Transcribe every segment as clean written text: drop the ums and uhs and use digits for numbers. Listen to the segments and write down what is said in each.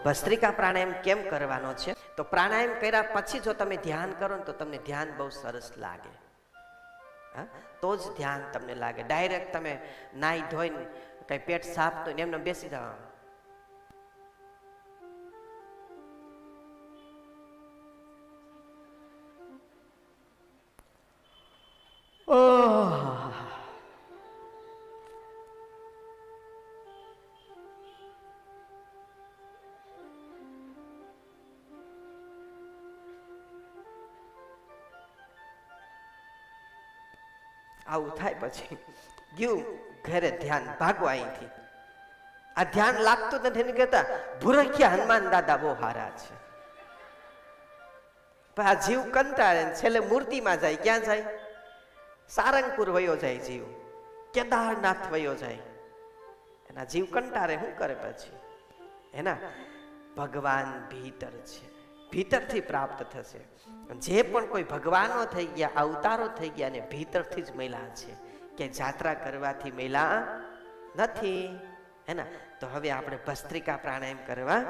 ભસ્ત્રિકા પ્રાણાયામ કેમ કરવાનો છે? તો પ્રાણાયામ કર્યા પછી જો તમે ધ્યાન કરો ને તો તમને ધ્યાન બહુ સરસ લાગે. હા, તો જ ધ્યાન તમને લાગે. ડાયરેક્ટ તમે નાઈ ધોઈને કઈ પેટ સાફ તો એમને બેસી જાવ. આવું થાય પછી ગયું ઘરે ધ્યાન, ભાગો અહીંથી. આ ધ્યાન લાગતું નથી એને કહેતા ભૂરખિયા હનુમાન દાદા બહુ હારા છે. પણ આ જીવ કંટાળે છેલ્લે મૂર્તિમાં જાય. ક્યાં જાય? સારંગપુર વયો જાય જીવ, કેદારનાથ વયો જાય. એના જીવ કંટાળે શું કરે પછી? એના ભગવાન ભીતર છે, ભીતરથી પ્રાપ્ત થશે. જે પણ કોઈ ભગવાનો થઈ ગયા, અવતારો થઈ ગયા ને ભીતરથી જ મળ્યા છે, કે જાત્રા કરવાથી મળ્યા નથી. હે ને? તો હવે આપણે ભસ્ત્રિકા પ્રાણાયામ કરવા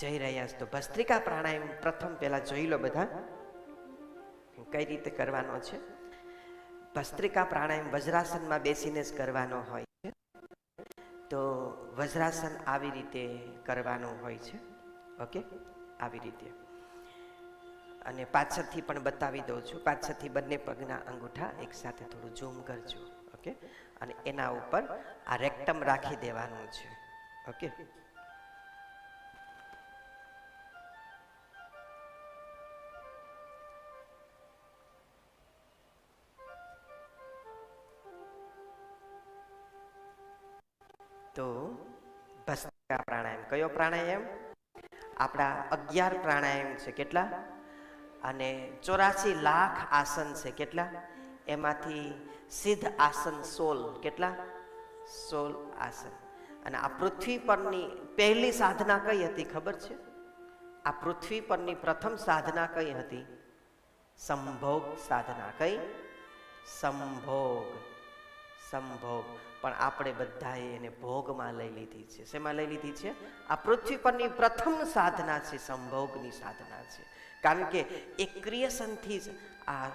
જઈ રહ્યા છે. તો ભસ્ત્રિકા પ્રાણાયામ પ્રથમ પહેલા જોઈ લો બધા કઈ રીતે કરવાનો છે. ભસ્ત્રિકા પ્રાણાયામ વજ્રાસનમાં બેસીને જ કરવાનો હોય છે. તો વજ્રાસન આવી રીતે કરવાનું હોય છે. ઓકે, આવી રીતે. અને પાછળથી પણ બતાવી દઉં છું. પાછળથી બંને પગના અંગૂઠા એક સાથે થોડું ઝૂમ કરજો. ઓકે, અને એના ઉપર આ રેક્ટમ રાખી દેવાનું છે. ઓકે, તો ભસ્ત્રિકા પ્રાણાયામ કયો પ્રાણાયામ? આપણા 11 પ્રાણાયામ છે. કેટલા? અને 84 લાખ આસન છે. કેટલા? એમાંથી સિદ્ધ આસન 16. કેટલા? 16 આસન. અને આ પૃથ્વી પરની પહેલી સાધના કઈ હતી ખબર છે? આ પૃથ્વી પરની પ્રથમ સાધના કઈ હતી? સંભોગ સાધના. કઈ? સંભોગ. સંભોગ. પણ આપણે બધાએ એને ભોગમાં લઈ લીધી છે. શેમાં લઈ લીધી છે? આ પૃથ્વી પરની પ્રથમ સાધના છે, સંભોગની સાધના છે. કારણ કે એ ક્રિએશનથી જ આ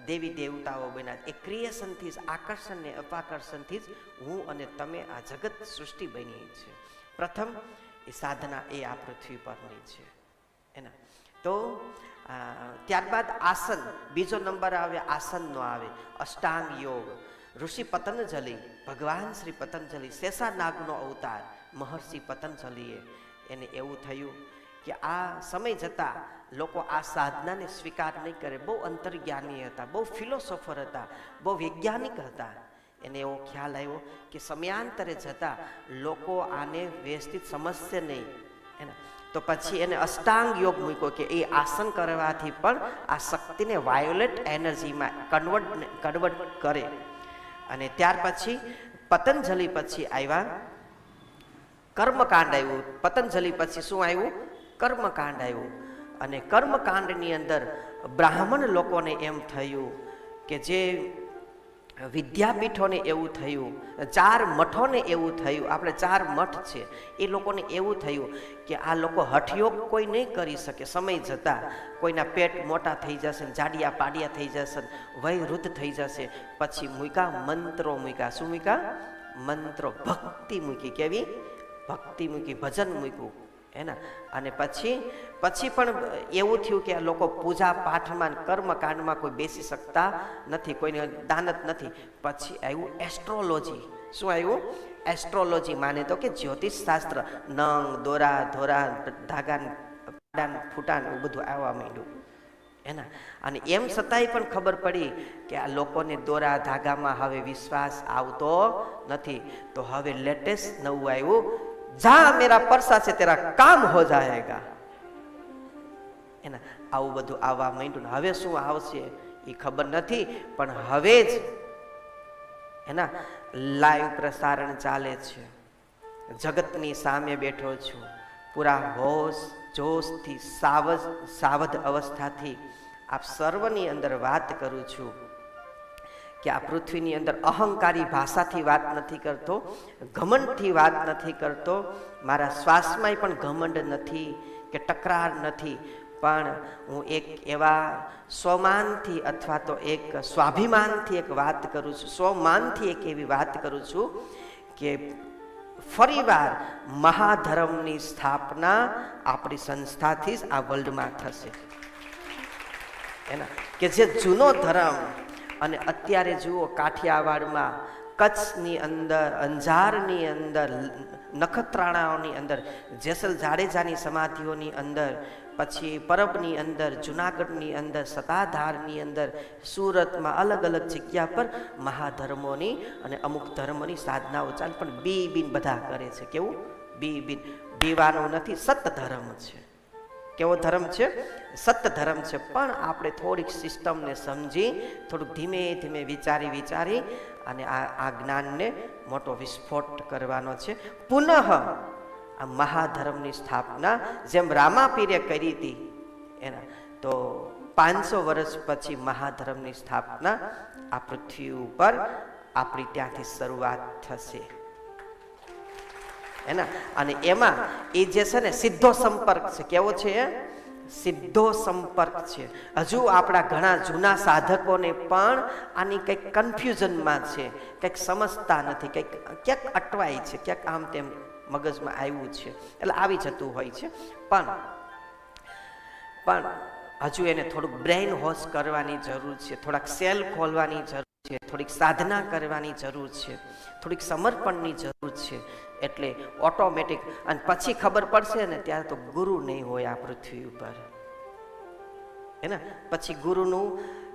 દેવી દેવતાઓ બન્યા. એ ક્રિએશનથી જ, આકર્ષણ ને અપાકર્ષણથી જ હું અને તમે આ જગત સૃષ્ટિ બની છે. પ્રથમ એ સાધના એ આ પૃથ્વી પરની છે. એના તો ત્યારબાદ આસન, બીજો નંબર આવે આસનનો આવે. અષ્ટાંગ યોગ. ઋષિ પતંજલિ, ભગવાન શ્રી પતંજલિ, શેષાનાગનો અવતાર મહર્ષિ પતંજલિએ, એને એવું થયું કે આ સમય જતા લોકો આ સાધનાને સ્વીકાર નહીં કરે. બહુ અંતર્જ્ઞાની હતા, બહુ ફિલોસોફર હતા, બહુ વૈજ્ઞાનિક હતા. એને એવો ખ્યાલ આવ્યો કે સમયાંતરે જતા લોકો આને વ્યવસ્થિત સમજશે નહીં. એના તો પછી એને અષ્ટાંગ યોગ મૂક્યો કે એ આસન કરવાથી પણ આ શક્તિને વાયોલેટ એનર્જીમાં કન્વર્ટ કરે. અને ત્યાર પછી પતંજલિ પછી આવ્યા કર્મકાંડ આવ્યું. પતંજલિ પછી શું આવ્યું? કર્મકાંડ આવ્યું. અને કર્મકાંડની અંદર બ્રાહ્મણ લોકોને એમ થયું કે જે વિદ્યાપીઠોને એવું થયું, 4 મઠોને એવું થયું, આપણે 4 મઠ છે, એ લોકોને એવું થયું કે આ લોકો હઠયોગ કોઈ નહીં કરી શકે. સમય જતા કોઈના પેટ મોટા થઈ જશે, જાડિયા પાડિયા થઈ જશે, વયવૃદ્ધ થઈ જશે. પછી મૂક્યા મંત્રો મૂક્યા. શું મૂક્યા? મંત્રો. ભક્તિ મૂકી. કેવી? ભક્તિ મૂકી, ભજન મૂક્યું. એના અને પછી પણ એવું થયું કે લોકો પૂજા પાઠમાં, કર્મકાંડમાં કોઈ બેસી શકતા નથી, કોઈને દાનત નથી. પછી આવ્યું એસ્ટ્રોલોજી. શું આવ્યું? એસ્ટ્રોલોજી. માને તો કે જ્યોતિષ શાસ્ત્ર. નંગ, દોરા, ધોરા, ધાગા, પાડાન, ફૂટાન એવું બધું આવવા માંડ્યું. એના અને એમ છતાંય પણ ખબર પડી કે આ લોકોને દોરા ધાગામાં હવે વિશ્વાસ આવતો નથી. તો હવે લેટેસ્ટ નવું આવ્યું, જા મેરા પરસા છે તેરા કામ હો જાયેગા. એના આવું બધું આવવા માંડ્યું. હવે શું આવશે એ ખબર નથી, પણ હવે જ એના લાઈવ પ્રસારણ ચાલે છે. જગતની સામે બેઠો છું, પૂરા હોશ જોશથી, સાવધ અવસ્થાથી આપ સર્વની અંદર વાત કરું છું કે આ પૃથ્વીની અંદર અહંકારી ભાષાથી વાત નથી કરતો, ઘમંડથી વાત નથી કરતો, મારા શ્વાસમાંય પણ ઘમંડ નથી કે તકરાર નથી, પણ હું એક એવા સ્વમાનથી અથવા તો એક સ્વાભિમાનથી એક વાત કરું છું, સ્વમાનથી એક એવી વાત કરું છું કે ફરીવાર મહાધર્મની સ્થાપના આપણી સંસ્થાથી જ આ વર્લ્ડમાં થશે. એના કે જે જૂનો ધર્મ, અને અત્યારે જુઓ કાઠિયાવાડમાં, કચ્છની અંદર, અંજારની અંદર, નખત્રાણાઓની અંદર, જેસલ જાડેજાની સમાધિઓની અંદર, પછી પરબની અંદર, જુનાગઢની અંદર, સતાધારની અંદર, સુરતમાં અલગ અલગ જગ્યા પર મહાધર્મોની અને અમુક ધર્મોની સાધનાઓ ચાલે, પણ બીન બધા કરે છે. કેવું? બીન બીવાનું નથી, સત ધર્મ છે. કેવો ધર્મ છે? સત ધર્મ છે. પણ આપણે થોડીક સિસ્ટમને સમજી, થોડુંક ધીમે ધીમે વિચારી અને આ જ્ઞાનને મોટો વિસ્ફોટ કરવાનો છે. પુનઃ આ મહાધર્મની સ્થાપના જેમ રામાપીરે કરી હતી એના, તો 500 વર્ષ પછી મહાધર્મની સ્થાપના આ પૃથ્વી ઉપર આપણી ત્યાંથી શરૂઆત થશે. એના અને એમાં એ જે છે ને સીધો સંપર્ક છે. કેવો છે? સીધો સંપર્ક છે. હજુ આપણા ઘણા જૂના સાધકોને પણ આની કંઈક કન્ફ્યુઝનમાં છે, કંઈક સમજતા નથી, કંઈક ક્યાંક અટવાય છે, ક્યાંક આમ તેમ મગજમાં આવ્યું છે, એટલે આવી જતું હોય છે. પણ હજુ એને થોડુંક બ્રેઇન વોશ કરવાની જરૂર છે, થોડાક સેલ ખોલવાની જરૂર છે, થોડીક સાધના કરવાની જરૂર છે, થોડીક સમર્પણની જરૂર છે. એટલે ઓટોમેટિક, અને પછી ખબર પડશે ને ત્યારે તો ગુરુ નહીં હોય આ પૃથ્વી ઉપર. હે ને? પછી ગુરુનું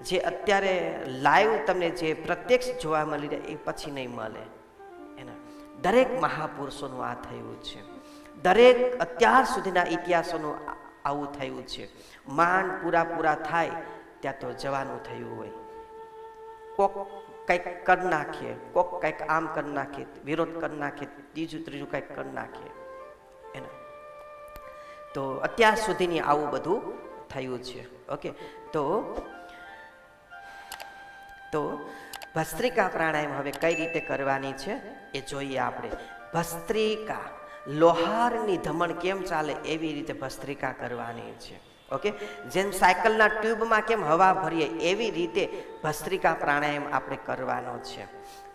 જે અત્યારે લાઈવ તમને જે પ્રત્યક્ષ જોવા મળી રહે એ પછી નહીં મળે. એના દરેક મહાપુરુષોનું આ થયું છે, દરેક અત્યાર સુધીના ઇતિહાસોનું આવું થયું છે. માંડ પૂરા થાય ત્યાં તો જવાનું થયું હોય, કોક કંઈક કરી નાખીએ, કોક કંઈક આમ કરી નાખીએ, વિરોધ કરી નાખીએ, ત્રીજું કંઈક કરી નાખીએ. એના તો અત્યાર સુધીની આવું બધું થયું છે. ઓકે, તો ભસ્ત્રિકા પ્રાણાયામ હવે કઈ રીતે કરવાની છે એ જોઈએ આપણે. ભસ્ત્રિકા, લોહારની ધમણ કેમ ચાલે એવી રીતે ભસ્ત્રિકા કરવાની છે. ઓકે, જેમ સાયકલના ટ્યુબમાં કેમ હવા ભરીએ એવી રીતે ભસ્ત્રિકા પ્રાણાયામ આપણે કરવાનો છે.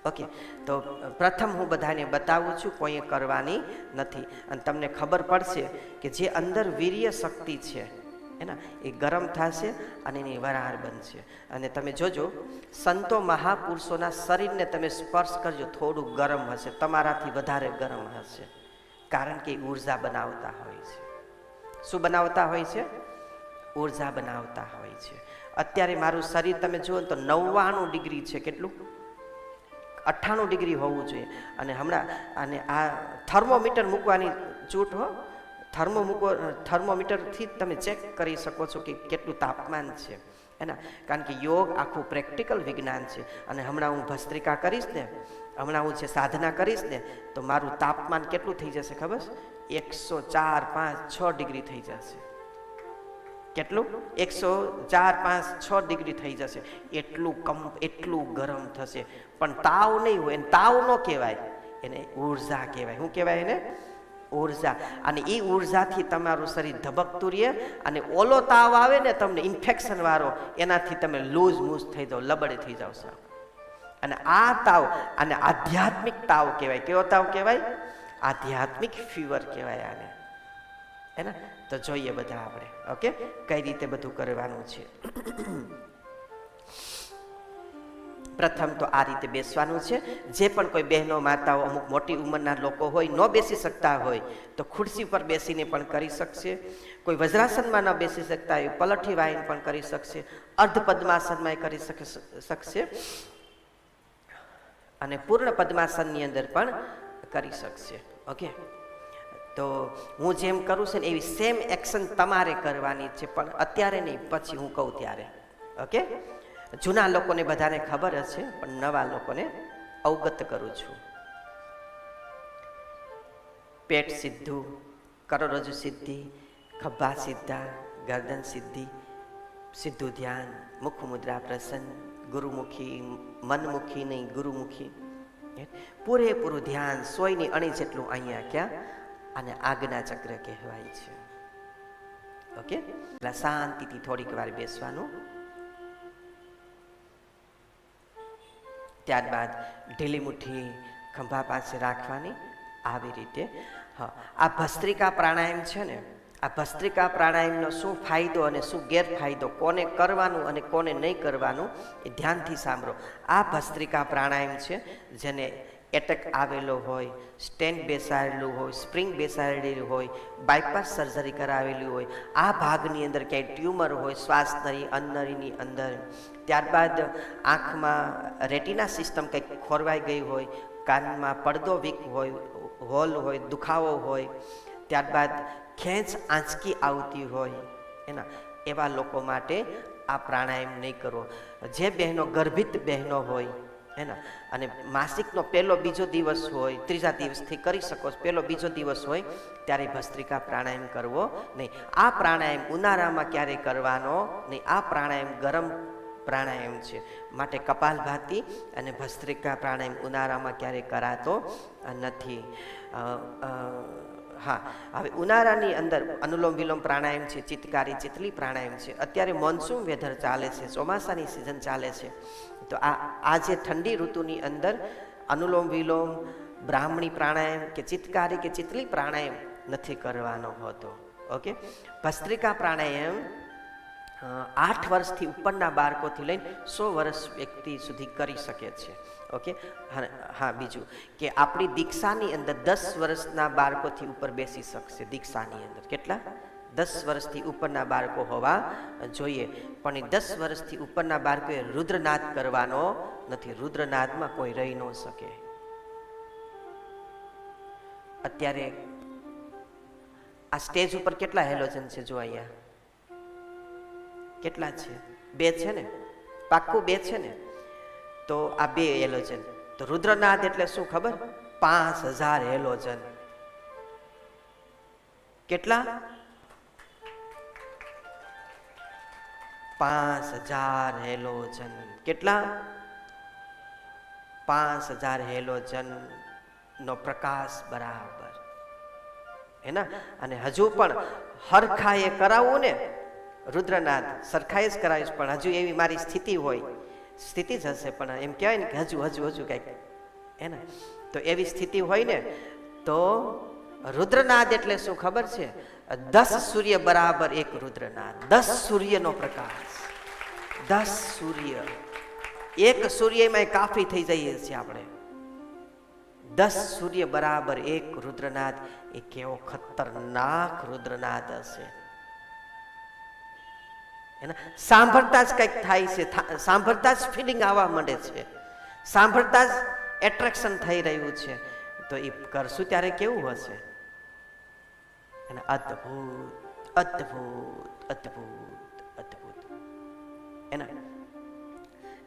ઓકે, તો પ્રથમ હું બધાને બતાવું છું, કોઈએ કરવાની નથી, અને તમને ખબર પડશે કે જે અંદર વીર્ય શક્તિ છે એના એ ગરમ થશે અને એની વરાળ બનશે. અને તમે જોજો સંતો મહાપુરુષોના શરીરને તમે સ્પર્શ કરજો, થોડું ગરમ હશે, તમારાથી વધારે ગરમ હશે, કારણ કે ઉર્જા બનાવતા હોય છે. શું બનાવતા હોય છે? ઉર્જા બનાવતા હોય છે. અત્યારે મારું શરીર તમે જુઓ તો 99 ડિગ્રી છે. કેટલું? 98 ડિગ્રી હોવું જોઈએ. અને હમણાં અને આ થર્મોમીટર મૂકવાની છૂટ હો, થર્મોમીટરથી જ તમે ચેક કરી શકો છો કે કેટલું તાપમાન છે એના, કારણ કે યોગ આખું પ્રેક્ટિકલ વિજ્ઞાન છે. અને હમણાં હું ભસ્ત્રિકા કરીશ ને, હમણાં હું જે સાધના કરીશ ને, તો મારું તાપમાન કેટલું થઈ જશે ખબર? 104, 5, 6 ડિગ્રી થઈ જશે. કેટલું? 104, 5, 6 ડિગ્રી થઈ જશે. એટલું ગરમ થશે. પણ તાવ નહીં હોય, એને તાવ ન કહેવાય, એને ઉર્જા કહેવાય. શું કહેવાય એને? ઉર્જા. અને એ ઉર્જાથી તમારું શરીર ધબકતું રહે, અને ઓલો તાવ આવે ને તમને ઇન્ફેક્શન વાળો, એનાથી તમે લૂઝ મૂઝ થઈ જાઓ, લબડે થઈ જાઓ સાવ. અને આ તાવ, અને આધ્યાત્મિક તાવ કહેવાય. કેવો તાવ કહેવાય? આધ્યાત્મિક ફીવર કહેવાય આને. હે ને? તો જોઈએ બધા આપણે. ઓકે, કઈ રીતે બધું કરવાનું છે. પ્રથમ તો આ રીતે બેસવાનું છે. જે પણ કોઈ બહેનો, માતાઓ, અમુક મોટી ઉંમરના લોકો હોય, ન બેસી શકતા હોય તો ખુરશી પર બેસીને પણ કરી શકશે. કોઈ વજ્રાસનમાં ન બેસી શકતા હોય પલઠી વાઈને પણ કરી શકશે. અર્ધ પદ્માસનમાં કરી શકશે, અને પૂર્ણ પદ્માસનની અંદર પણ કરી શકશે. ઓકે, તો હું જેમ કરું છું ને એવી સેમ એક્શન તમારે કરવાની છે, પણ અત્યારે નહીં, પછી હું કહું ત્યારે. ઓકે, જૂના લોકોને બધાને ખબર હશે, પણ નવા લોકોને અવગત કરું છું. પેટ સીધું, કરોડરજ્જુ સીધી, ખભા સીધા, ગરદન સીધી, સીધું ધ્યાન, મુખ મુદ્રા પ્રસન્ન, ગુરુમુખી, મનમુખી નહીં, ગુરુમુખી. પૂરેપૂરું ધ્યાન, સોયની અણી જેટલું અહીંયા ક્યાં, અને આજ્ઞા ચક્ર કહેવાય છે. ઓકે, એટલે શાંતિથી થોડીક વાર બેસવાનું. ત્યારબાદ ઢીલી મુઠ્ઠી ખંભા પાસે રાખવાની, આવી રીતે. હા, આ ભસ્ત્રિકા પ્રાણાયામ છે ને, આ ભસ્ત્રિકા પ્રાણાયામનો શું ફાયદો અને શું ગેરફાયદો, કોને કરવાનું અને કોને નહીં કરવાનું, એ ધ્યાનથી સાંભળો. આ ભસ્ત્રિકા પ્રાણાયામ છે, જેને એટેક આવેલો હોય, સ્ટેન્ટ બેસાડેલું હોય, સ્પ્રિંગ બેસાડેલી હોય, બાયપાસ સર્જરી કરાવેલી હોય, આ ભાગની અંદર ક્યાંય ટ્યુમર હોય, શ્વાસ નળી, અન્નનળીની અંદર, ત્યારબાદ આંખમાં રેટિના સિસ્ટમ કંઈક ખોરવાઈ ગઈ હોય, કાનમાં પડદો વીક હોય, હોલ હોય, દુખાવો હોય, ત્યારબાદ ખેંચ આંચકી આવતી હોય, એવા લોકો માટે આ પ્રાણાયામ નહીં કરવો. જે બહેનો ગર્ભિત બહેનો હોય અને માસિકનો પહેલો બીજો દિવસ હોય, ત્રીજા દિવસથી કરી શકો, પહેલો બીજો દિવસ હોય ત્યારે ભસ્ત્રિકા પ્રાણાયામ કરવો નહીં. આ પ્રાણાયામ ઉનાળામાં ક્યારે કરવાનો નહીં. આ પ્રાણાયામ ગરમ પ્રાણાયામ છે, માટે કપાલભાતિ અને ભસ્ત્રિકા પ્રાણાયામ ઉનાળામાં ક્યારે કરાતો નથી. હા, હવે ઉનાળાની અંદર અનુલોમ વિલોમ પ્રાણાયામ છે, ચિત્તકારી ચિતલી પ્રાણાયામ છે. અત્યારે મોન્સૂન વેધર ચાલે છે, ચોમાસાની સિઝન ચાલે છે, તો આ જે ઠંડી ઋતુની અંદર અનુલોમ વિલોમ, બ્રાહ્મણી પ્રાણાયામ કે ચિત્તકારી કે ચિતલી પ્રાણાયામ નથી કરવાનો હોતો. ઓકે, ભસ્ત્રિકા પ્રાણાયામ 8 વર્ષથી ઉપરના બાળકોથી લઈને 100 વર્ષ વ્યક્તિ સુધી કરી શકે છે. ઓકે, હા, બીજું કે આપણી દીક્ષાની અંદર 10 વર્ષના બાળકોથી ઉપર બેસી શકશે. દીક્ષાની અંદર કેટલા? 10 વર્ષથી ઉપરના બાળકો હોવા જોઈએ, પણ એ 10 વર્ષથી ઉપરના બાળકોએ રુદ્રનાદ કરવાનો નથી. રુદ્રનાદમાં કોઈ રહી ન શકે. અત્યારે આ સ્ટેજ ઉપર કેટલા હેલોજન છે? જો અહીંયા કેટલા છે? 2 છે ને, પાક્કું 2 છે ને. તો આ 2 હેલોજન. તો રુદ્રનાદ એટલે શું ખબર? 5000 હેલોજન. કેટલા? 5000 હેલોજન. કેટલા? 5000 હેલોજન નો પ્રકાશ બરાબર. અને હજુ પણ હરખાએ કરાવવું ને રુદ્રનાદ, સરખાએ જ કરાવીશ, પણ હજુ એવી મારી સ્થિતિ હોય, સ્થિતિ જ હશે, પણ એમ કહેવાય ને કે હજુ કંઈક તો એવી સ્થિતિ હોય ને, તો રુદ્રનાદ એટલે શું ખબર છે? 10 સૂર્ય બરાબર એક રુદ્રનાદ. 10 સૂર્યનો પ્રકાશ, 10 સૂર્ય, એક સૂર્યમાં કાફી થઈ જઈએ છીએ આપણે. 10 સૂર્ય બરાબર એક રુદ્રનાદ. એ કેવો ખતરનાક રુદ્રનાદ હશે. સાંભળતા જ કંઈક થાય છે, સાંભળતા જ ફિલિંગ આવવા માંડે છે, સાંભળતા જ એટ્રેક્શન થઈ રહ્યું છે. તો એ કરશું ત્યારે કેવું હશે? અદ્ભુત અદ્ભુત અદ્ભુત અદ્ભુત.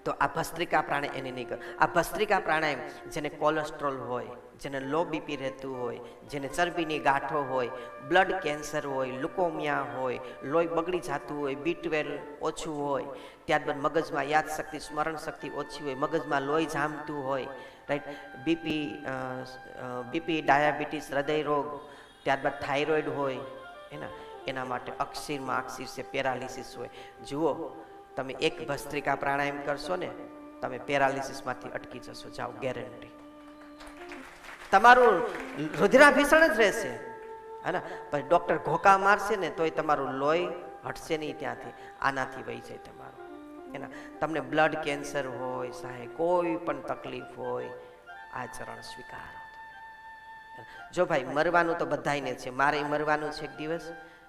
તો આ ભસ્ત્રિકા પ્રાણાયામ એને નહીં કરો. આ ભસ્ત્રિકા પ્રાણાયામ જેને કોલેસ્ટ્રોલ હોય, જેને લો બીપી રહેતું હોય, જેને ચરબીની ગાંઠો હોય, બ્લડ કેન્સર હોય, લુકોમિયા હોય, લોહી બગડી જતું હોય, B12 ઓછું હોય, ત્યારબાદ મગજમાં યાદશક્તિ, સ્મરણ શક્તિ ઓછી હોય, મગજમાં લોહી જામતું હોય, રાઈટ, બીપી, ડાયાબિટીસ, હૃદય રોગ, ત્યારબાદ થાઇરોઇડ હોય, એના માટે અક્ષીરમાં અક્ષીર પેરાલિસિસ હોય. જુઓ, તમે એક ભસ્ત્રિકા પ્રાણાયામ કરશો ને, તમે પેરાલિસિસમાંથી અટકી જશો, જાઓ, ગેરંટી. તમારું રુધિરાભિસરણ જ રહેશે, પછી ડોક્ટર ઘોકા મારશે ને તોય તમારું લોહી હટશે નહીં ત્યાંથી, આનાથી વહી જાય તમારું. તમને બ્લડ કેન્સર હોય, સાહેબ કોઈ પણ તકલીફ હોય, આ ચરણ સ્વીકારો. જો ભાઈ, મરવાનું તો બધાયને છે, મારે મરવાનું છે એક દિવસ,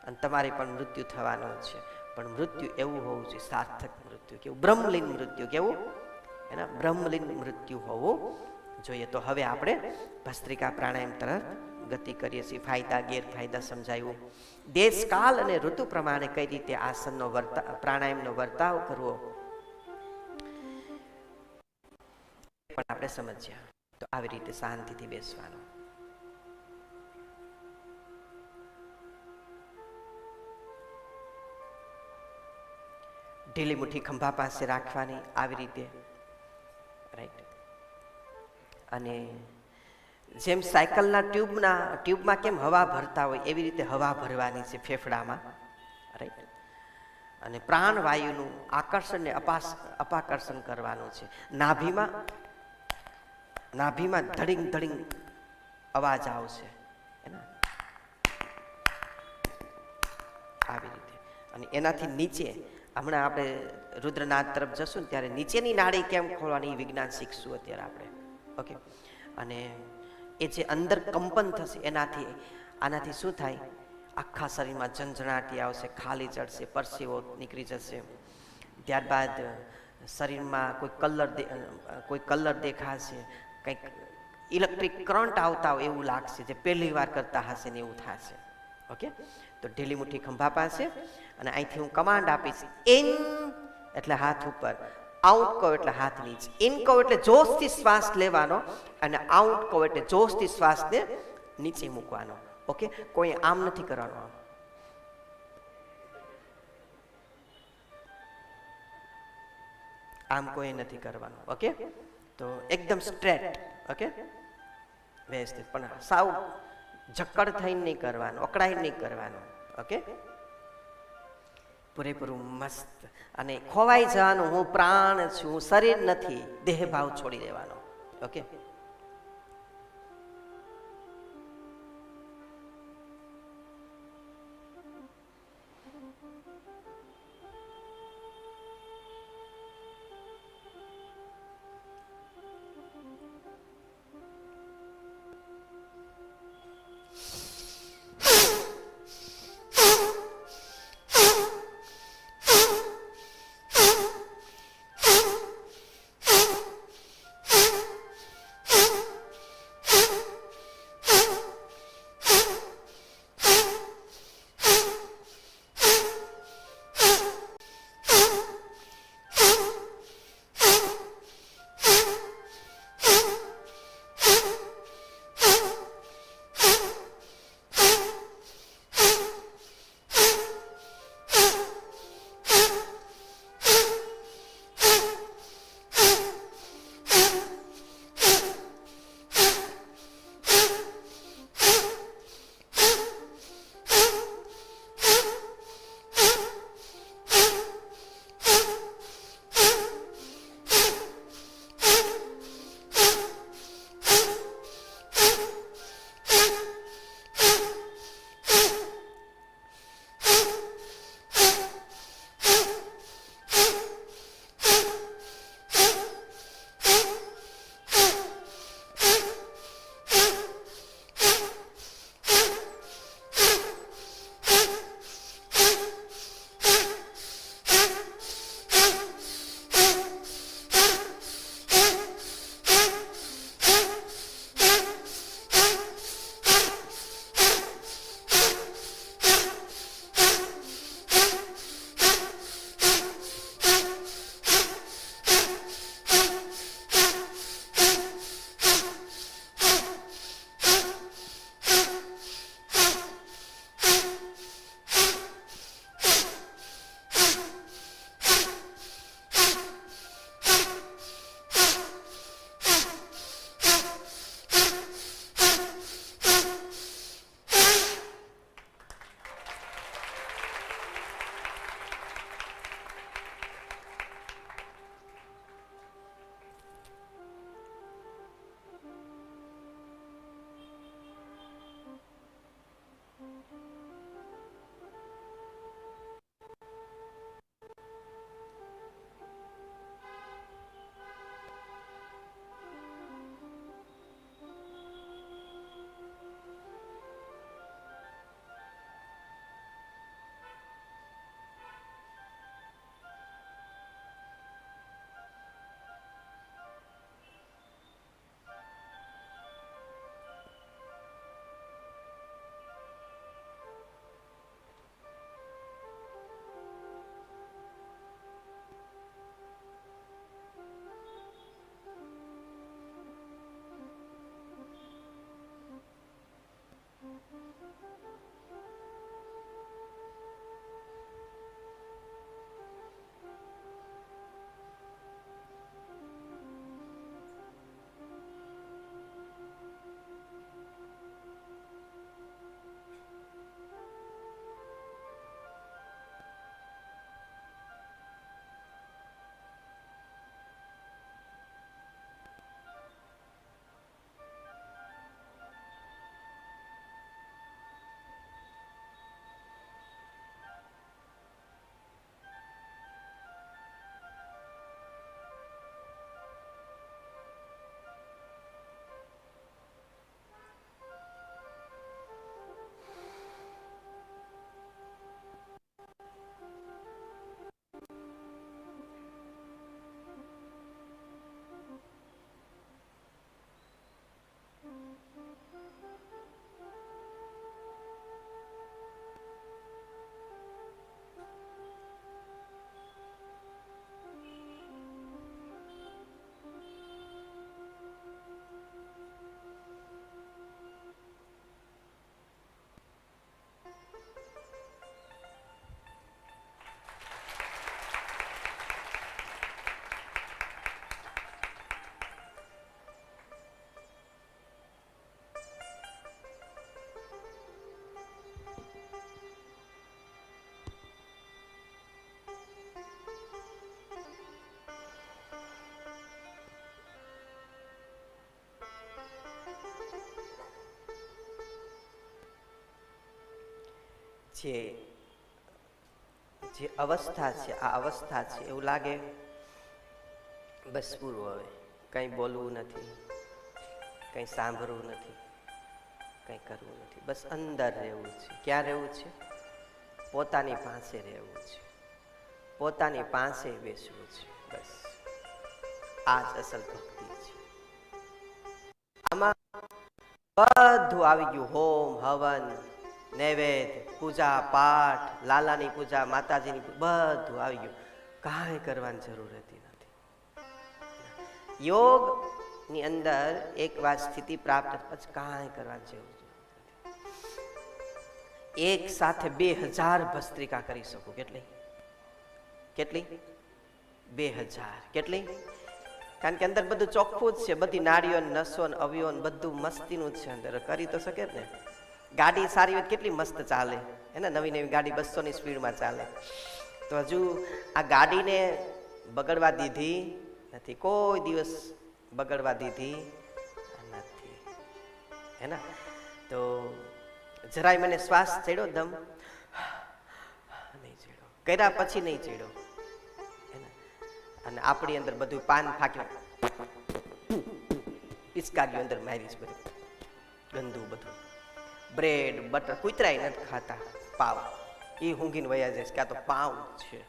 અને તમારે પણ મૃત્યુ થવાનું છે, પણ મૃત્યુ એવું હોવું જોઈએ, સાર્થક મૃત્યુ. કેવું? બ્રહ્મલીન મૃત્યુ. કેવું? બ્રહ્મલીન મૃત્યુ હોવું જોઈએ. તો હવે આપણે ભસ્ત્રિકા પ્રાણાયામ તરફ ગતિ કરીએ છીએ. ફાયદા ગેરફાયદા સમજાયું. દેશ કાલ અને ઋતુ પ્રમાણે કઈ રીતે આસનનો પ્રાણાયામનો વર્તાવ કરવો પણ આપણે સમજ્યા. તો આવી રીતે શાંતિથી બેસવાનું. ઢીલી મુઠ્ઠી ખંભા પાસે રાખવાની આવી રીતે, રાઈટ. અને જેમ સાયકલના ટ્યુબમાં કેમ હવા ભરતા હોય એવી રીતે હવા ભરવાની છે ફેફડામાં, રાઈટ. અને પ્રાણવાયુનું આકર્ષણ ને અપાકર્ષણ કરવાનું છે. નાભીમાં ધડીંગ ધડીંગ અવાજ આવશે, આવી રીતે. અને એનાથી નીચે હમણાં આપણે રુદ્રનાદ તરફ જશું ને ત્યારે નીચેની નાડી કેમ ખોલવાની વિજ્ઞાન શીખશું અત્યારે આપણે. ઓકે. અને એ જે અંદર કંપન થશે આનાથી શું થાય, આખા શરીરમાં ઝંઝણાટી આવશે, ખાલી ચડશે, પરસેવો નીકળી જશે. ત્યારબાદ શરીરમાં કોઈ કલર દેખાશે, કંઈક ઇલેક્ટ્રિક કરંટ આવતા હોય એવું લાગશે, જે પહેલી વાર કરતા હશે ને એવું થશે. ઓકે. તો ઢીલી મુઠ્ઠી ખંભા પાસે, અને અહીંથી હું કમાન્ડ આપીશ. ઇન એટલે હાથ ઉપર, આઉટ કહો એટલે હાથ નીચે. ઇન કહો એટલે જોશથી શ્વાસ લેવાનો, અને આઉટ કહો એટલે જોશથી શ્વાસને નીચે મૂકવાનો. ઓકે. કોઈ આમ નથી કરવાનું, આમ કોઈ નથી કરવાનું. ઓકે. તો એકદમ સ્ટ્રેટ, ઓકે, વ્યવસ્થિત, પણ સાવ જકડ થઈને નહીં કરવાનું, અકળાઈ નહીં કરવાનું. ઓકે. પૂરેપૂરું મસ્ત. અને ખોવાઈ જવાનું, હું પ્રાણ છું, હું શરીર નથી, દેહ ભાવ છોડી દેવાનો. ઓકે. જે અવસ્થા છે, આ અવસ્થા છે એવું લાગે બસ પૂરું, હવે કંઈ બોલવું નથી, કંઈ સાંભળવું નથી, કંઈ કરવું નથી, બસ અંદર રહેવું છે. ક્યાં રહેવું છે? પોતાની પાસે રહેવું છે, પોતાની પાસે બેસવું છે. બસ આ જ અસલ ભક્તિ છે. આમાં બધું આવી ગયું. હોમ હવન, નૈવેદ્ય, પૂજા પાઠ, લાલાની પૂજા, માતાજીની બધું આવી ગયું. કાંઈ કરવાની જરૂર રહેતી નથી. યોગ ની અંદર એક વાર સ્થિતિ પ્રાપ્ત પછી કાંઈ કરવાની જરૂર નથી. એક સાથે 2000 ભસ્ત્રિકા કરી શકું. કેટલી? 2000. કેટલી? કારણ કે અંદર બધું ચોખ્ખું જ છે, બધી નાડીઓ, નસો, અવયવો બધું મસ્તીનું જ છે અંદર. કરી તો શકે ને. ગાડી સારી હોય કેટલી મસ્ત ચાલે, હે ને? નવી નવી ગાડી 200 ની સ્પીડમાં ચાલે. તો હજુ આ ગાડીને બગડવા દીધી નથી, કોઈ દિવસ બગડવા દીધી નથી, હે ને? તો જરાય મને શ્વાસ ચડ્યો, દમ નહીં ચડ્યો, કર્યા પછી નહીં ચડ્યો, હે ને? અને આપણી અંદર બધું પાન ફાંકી પિચકારીઓ અંદર મારીશ, બધું ગંદુ બધું. બ્રેડ બટર કૂતરાય નથી ખાતા. પાવ એ ઊંઘીને વયા જઈશ કે આ તો પાવ છે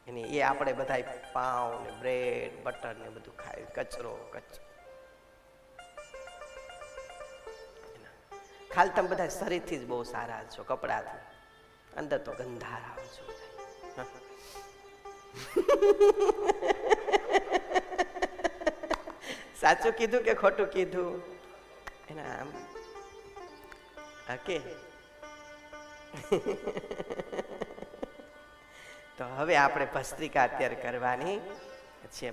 એની. એ આપણે બધા પાવ ને બ્રેડ બટર ને બધું ખાય, કચરો. ખાલી તમે બધા શરીરથી જ બહુ સારા છો, કપડાથી. અંદર તો ગંધાર આવો છો. સાચું કીધું કે ખોટું કીધું? એના આમ ઓકે. તો હવે આપણે ભસ્ત્રિકા અત્યારે કરવાની છે.